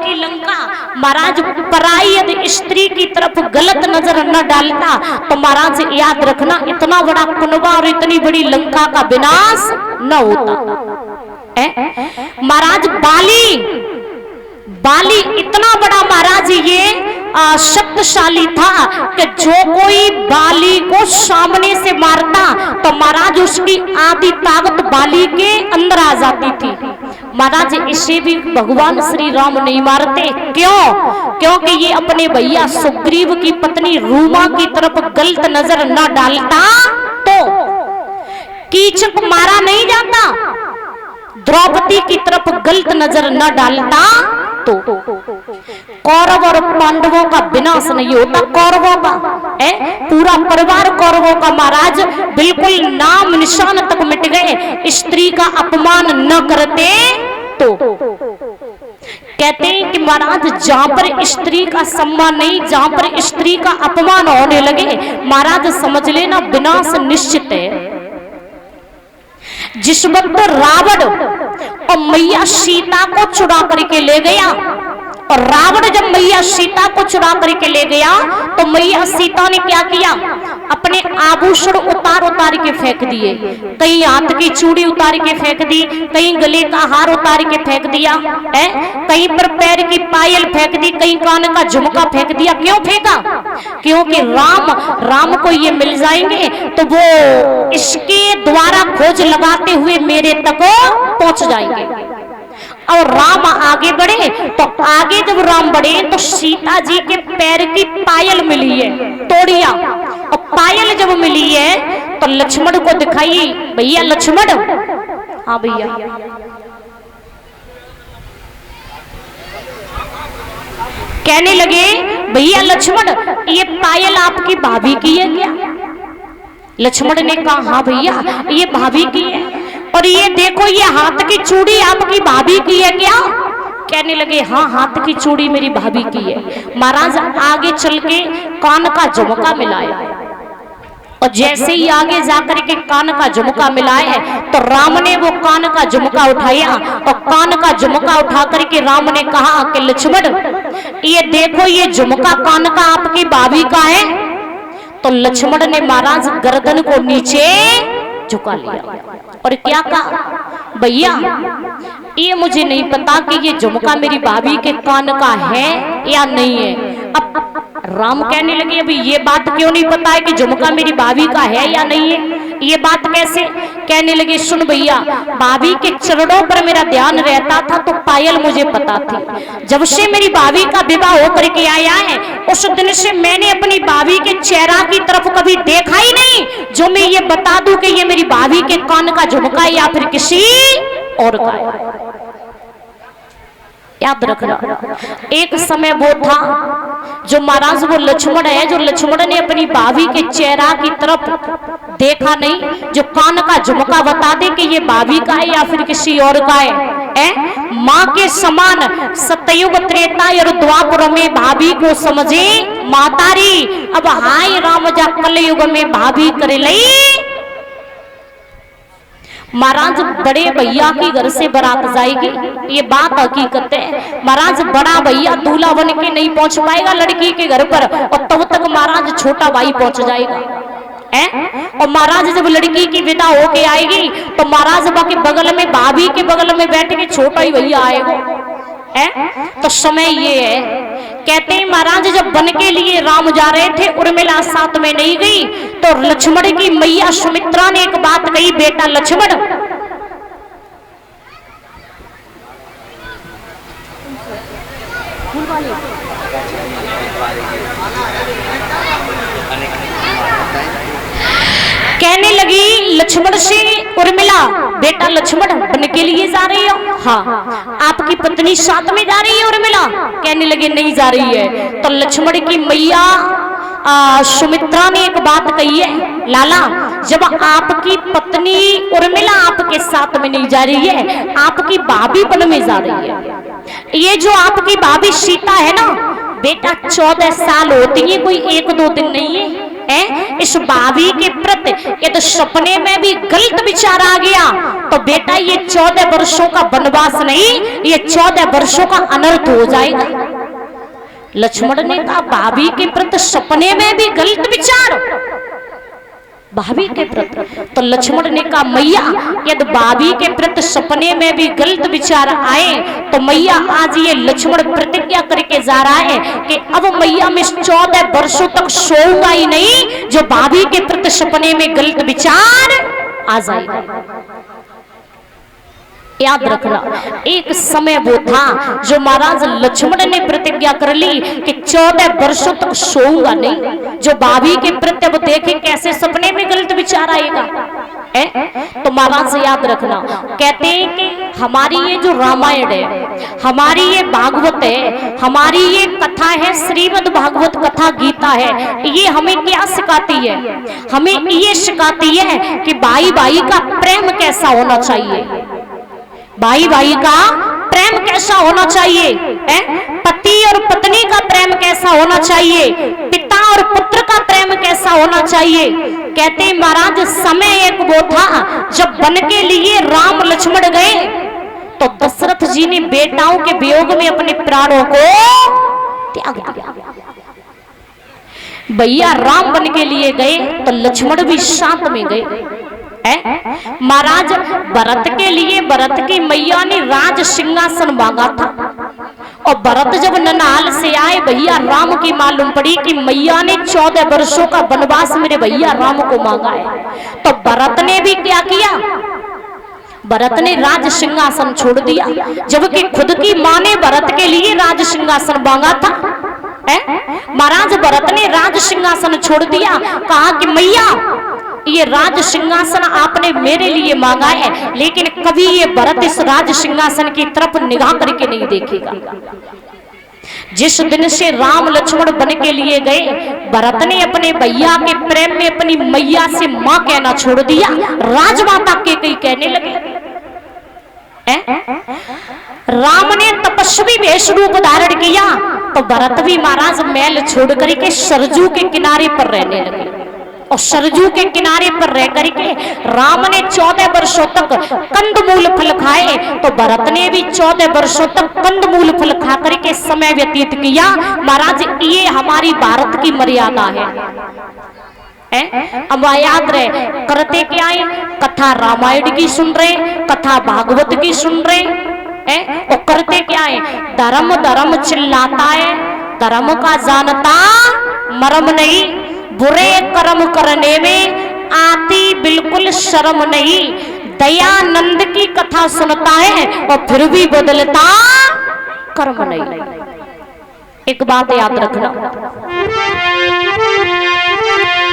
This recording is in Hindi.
की लंका महाराज पराई स्त्री की तरफ गलत नजर न डालता तो महाराज याद रखना इतना बड़ा कुनबा और इतनी बड़ी लंका का विनाश न होता। महाराज बाली इतना बड़ा महाराज ये शक्तिशाली था कि जो कोई बाली को सामने से मारता तो महाराज उसकी आधी ताकत बाली के अंदर आ जाती थी। महाराज इसे भी भगवान श्री राम नहीं मारते, क्यों? क्योंकि ये अपने भैया सुग्रीव की पत्नी रूमा की तरफ गलत नजर न डालता तो कीचक मारा नहीं जाता, द्रौपदी की तरफ गलत नजर न डालता तो कौरव और पांडवों का विनाश नहीं होता। कौरवों का पूरा परिवार कौरवों का महाराज बिल्कुल नाम निशान तक मिट गए। स्त्री का अपमान न करते तो कहते हैं कि महाराज जहां पर स्त्री का सम्मान नहीं, जहां पर स्त्री का अपमान होने लगे महाराज समझ लेना विनाश निश्चित है। जिस वक्त रावण और मैया सीता को चुरा करके ले गया और रावण जब मैया सीता को चुरा करके ले गया तो मैया सीता ने क्या किया, अपने आभूषण उतार के फेंक दिए। कहीं हाथ की चूड़ी उतार के फेंक दी, कहीं गले का हार उतार के फेंक दिया है, कहीं पर पैर की पायल फेंक दी, कहीं कान का झुमका फेंक दिया। क्यों फेंका? क्योंकि राम को ये मिल जाएंगे तो वो इसके द्वारा खोज लगाते हुए मेरे तक पहुंच जाएंगे। और राम आगे बढ़े तो आगे जब राम बढ़े तो सीता जी के पैर की पायल मिली है, तोड़िया, और पायल जब मिली है तो लक्ष्मण को दिखाई, भैया लक्ष्मण, हाँ भैया, कहने लगे भैया लक्ष्मण ये पायल आपकी भाभी की है क्या? लक्ष्मण ने कहा हाँ भैया ये भाभी की है। और ये देखो ये हाथ की चूड़ी आपकी भाभी की है क्या? कहने लगे हाँ हाथ की चूड़ी मेरी भाभी की है। महाराज आगे चल के कान का झुमका मिलाया और जैसे ही आगे जाकर के कान का झुमका मिलाए तो राम ने वो कान का झुमका उठाया और कान का झुमका उठा करके राम ने कहा कि लक्ष्मण ये देखो ये झुमका कान का आपकी भाभी का है। तो लक्ष्मण ने महाराज गर्दन को नीचे झुका लिया और क्या कहा, भैया ये मुझे नहीं पता कि ये झुमका मेरी भाभी के कान का है या नहीं है। अब राम कहने लगे अभी ये बात क्यों नहीं पता है कि झुमका मेरी भाभी का है या नहीं है, ये बात कैसे? कहने लगे सुन भैया भाभी के चरणों पर मेरा ध्यान रहता था तो पायल मुझे पता थी। जब से मेरी भाभी का विवाह होकर के आया है उस दिन से मैंने अपनी भाभी के चेहरा की तरफ कभी देखा ही नहीं जो मैं ये बता दूं कि ये मेरी भाभी के कान का झुमका है या फिर किसी और का है। याद रखना एक समय वो था जो महाराज वो लक्ष्मण है जो लक्ष्मण ने अपनी भाभी के चेहरा की तरफ देखा नहीं, जो कान का झुमका बता दे कि ये भाभी का है या फिर किसी और का है। माँ के समान सतयुग त्रेता और द्वापर में भाभी को समझे मातारी, अब हाय राम जा कलयुग में भाभी करे लई। महाराज बड़े भैया के घर से बारात जाएगी, ये बात हकीकत है। महाराज बड़ा भैया दूल्हा बन के नहीं पहुंच पाएगा लड़की के घर पर और तब तक महाराज छोटा भाई पहुंच जाएगा। और महाराज जब लड़की की विदा होके आएगी तो महाराज के बगल में भाभी के बगल में बैठ के छोटा ही भैया आएगा। तो समय ये है, कहते हैं महाराज जब बन के लिए राम जा रहे थे उर्मिला साथ में नहीं गई तो लक्ष्मण की मैया सुमित्रा ने एक बात कही, बेटा लक्ष्मण कहने लगी लक्ष्मण से उर्मिला बेटा लक्ष्मण बन के लिए जा रही हो? हाँ। आपकी पत्नी साथ में जा रही है उर्मिला? कहने लगे नहीं जा रही है। तो लक्ष्मण की मैया सुमित्रा ने एक बात कही है, लाला जब आपकी पत्नी उर्मिला आपके साथ में नहीं जा रही है आपकी भाभी वन में जा रही है। ये जो आपकी भाभी सीता है ना बेटा 14 साल होती है, कोई 1-2 दिन नहीं है। इस भाभी के प्रति यदि सपने में भी गलत विचार आ गया तो बेटा ये 14 वर्षों का वनवास नहीं, ये 14 वर्षों का अनर्थ हो जाएगा। लक्ष्मण ने कहा भाभी के प्रति सपने में भी गलत विचार, भाभी के प्रति। तो लक्ष्मण ने कहा मैया यदि भाभी के प्रति सपने में भी गलत विचार आए तो मैया आज ये लक्ष्मण प्रतिज्ञा करके जा रहा है कि अब मैया मैं 14 वर्षों तक सोऊंगा ही नहीं जो भाभी के प्रति सपने में गलत विचार आ जाएगा। याद रखना एक समय वो था जो महाराज लक्ष्मण ने प्रतिज्ञा कर ली कि 14 वर्षों तक सोऊंगा नहीं, जो भाभी के प्रति वो देखे कैसे सपने में गलत विचार आएगा। तो महाराज याद रखना कहते हैं कि हमारी ये जो रामायण है, हमारी ये भागवत है, हमारी ये कथा है श्रीमद् भागवत कथा गीता है, ये हमें क्या सिखाती है? हमें ये सिखाती है कि भाई भाई का प्रेम कैसा होना चाहिए, भाई भाई का प्रेम कैसा होना चाहिए, पति और पत्नी का प्रेम कैसा होना चाहिए, पिता और पुत्र का प्रेम कैसा होना चाहिए। कहते महाराज समय एक वो था जब वन के लिए राम लक्ष्मण गए तो दशरथ जी ने बेटाओं के वियोग में अपने प्राणों को त्याग दिया। भैया राम वन के लिए गए तो लक्ष्मण भी साथ में गए। महाराज भरत के लिए भरत की मैया ने राज सिंहासन मांगा था और भरत जब ननाल से आए भैया राम की मालूम पड़ी कि मैया ने 14 वर्षों का वनवास मेरे भैया राम को मांगा है, तो भरत ने भी क्या किया, भरत ने राज सिंहासन छोड़ दिया, जबकि खुद की मां ने भरत के लिए राज सिंहासन मांगा था। महाराज भरत ने राज सिंहासन छोड़ दिया, कहा कि मैया ये राज सिंहासन आपने मेरे लिए मांगा है, लेकिन कभी ये भरत इस राज सिंहासन की तरफ निगाह करके नहीं देखेगा। जिस दिन से राम लक्ष्मण बन के लिए गए भरत ने अपने भैया के प्रेम में अपनी मैया से मां कहना छोड़ दिया, राजमाता के कई कहने लगे। राम ने तपस्वी वेश रूप धारण किया तो भरत भी महाराज मैल छोड़ करके सरजू के किनारे पर रहने लगे और सरजू के किनारे पर रह करके राम ने 14 वर्षों तक कंदमूल फल खाए तो भरत ने भी 14 वर्षों तक कंदमूल फल खा करके समय व्यतीत किया। महाराज ये हमारी भारत की मर्यादा है। अब याद रहे करते क्या है, कथा रामायण की सुन रहे, कथा भागवत की सुन रहे और करते क्या है, धर्म धर्म चिल्लाता है, धर्म का जानता मर्म नहीं, बुरे कर्म करने में आती बिल्कुल शर्म नहीं, दयानंद की कथा सुनता है और फिर भी बदलता कर्म नहीं। एक बात याद रखना